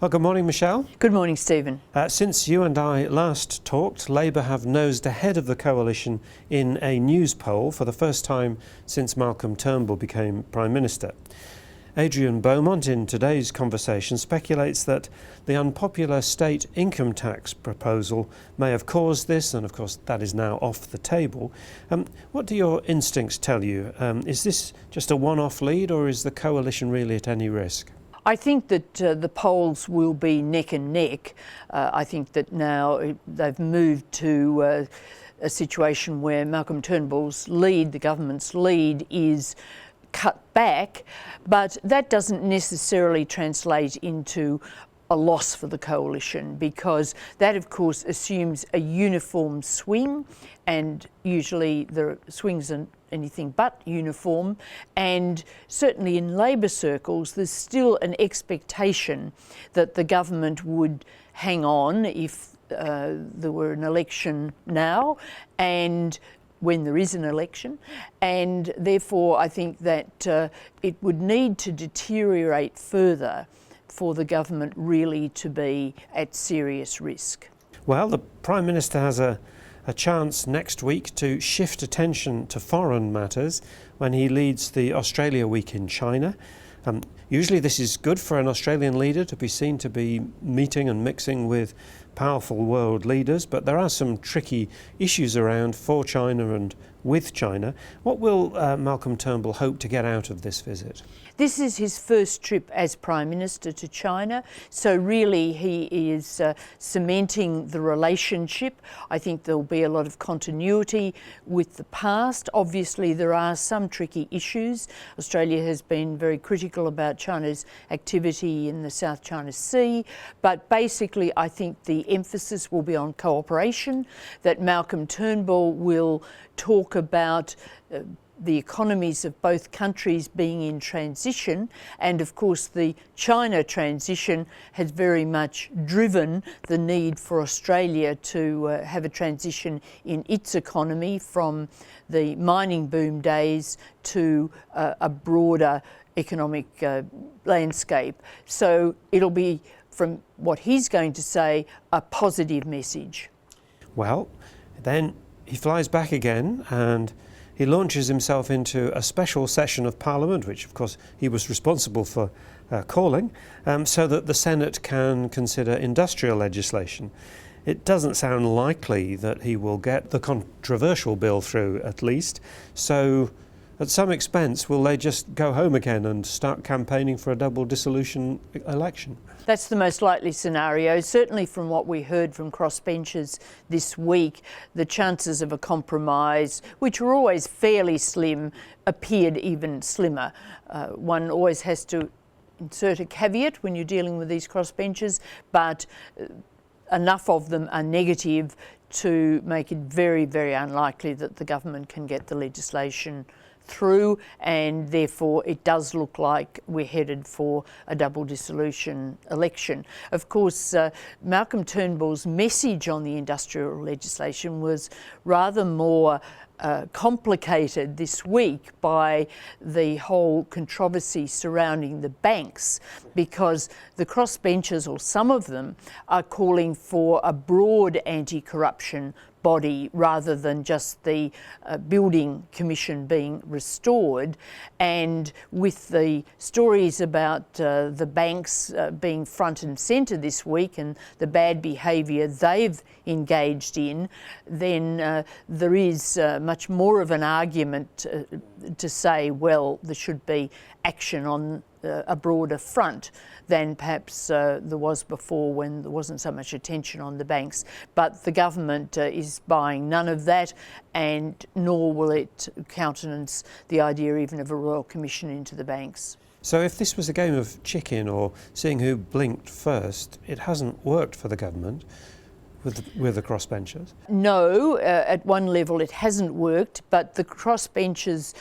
Well, good morning, Michelle. Good morning, Stephen. Since you and I last talked, Labour have nosed ahead of the coalition in a news poll for the first time since Malcolm Turnbull became Prime Minister. Adrian Beaumont, in today's conversation, speculates that the unpopular state income tax proposal may have caused this, and of course that is now off the table. What do your instincts tell you? Is this just a one-off lead, or is the coalition really at any risk? I think that the polls will be neck and neck. I think that now they've moved to a situation where Malcolm Turnbull's lead, the government's lead, is cut back, but that doesn't necessarily translate into a loss for the coalition, because that of course assumes a uniform swing, and usually the swings are anything but uniform, and certainly in Labor circles there's still an expectation that the government would hang on if there were an election now, and when there is an election, and therefore I think that it would need to deteriorate further for the government really to be at serious risk. Well, the Prime Minister has a chance next week to shift attention to foreign matters when he leads the Australia Week in China. Usually this is good for an Australian leader to be seen to be meeting and mixing with powerful world leaders, but there are some tricky issues around for China and with China. What will Malcolm Turnbull hope to get out of this visit? This is his first trip as Prime Minister to China, so really he is cementing the relationship. I think there'll be a lot of continuity with the past. Obviously there are some tricky issues. Australia has been very critical about China's activity in the South China Sea, but basically I think the emphasis will be on cooperation, that Malcolm Turnbull will talk about the economies of both countries being in transition, and of course the China transition has very much driven the need for Australia to have a transition in its economy from the mining boom days to a broader economic landscape. So it'll be, from what he's going to say, a positive message. Well, then he flies back again and he launches himself into a special session of Parliament, which of course he was responsible for calling, so that the Senate can consider industrial legislation. It doesn't sound likely that he will get the controversial bill through, at least, so at some expense will they just go home again and start campaigning for a double dissolution election? That's the most likely scenario. Certainly from what we heard from crossbenchers this week, the chances of a compromise, which were always fairly slim, appeared even slimmer. One always has to insert a caveat when you're dealing with these crossbenchers, but enough of them are negative to make it very, very unlikely that the government can get the legislation through, and therefore it does look like we're headed for a double dissolution election. Of course, Malcolm Turnbull's message on the industrial legislation was rather more complicated this week by the whole controversy surrounding the banks, because the crossbenchers, or some of them, are calling for a broad anti-corruption body rather than just the building commission being restored. And with the stories about the banks being front and centre this week and the bad behaviour they've engaged in, then there is much more of an argument to say, well, there should be action on a broader front than perhaps there was before, when there wasn't so much attention on the banks. But the government is buying none of that, and nor will it countenance the idea even of a royal commission into the banks. So if this was a game of chicken or seeing who blinked first, it hasn't worked for the government with the crossbenchers? No, at one level it hasn't worked, but the crossbenchers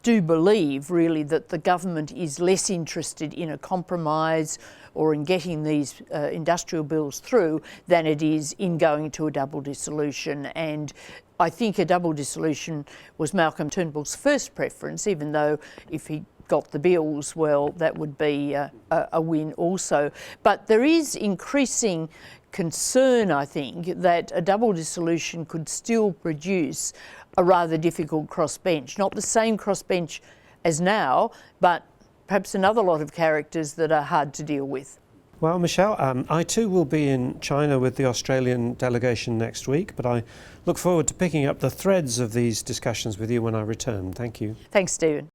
do believe really that the government is less interested in a compromise or in getting these industrial bills through than it is in going to a double dissolution. And I think a double dissolution was Malcolm Turnbull's first preference, even though if he got the bills, well, that would be a win also. But there is increasing concern, I think, that a double dissolution could still produce a rather difficult crossbench. Not the same crossbench as now, but perhaps another lot of characters that are hard to deal with. Well, Michelle, I too will be in China with the Australian delegation next week, but I look forward to picking up the threads of these discussions with you when I return. Thank you. Thanks, Stephen.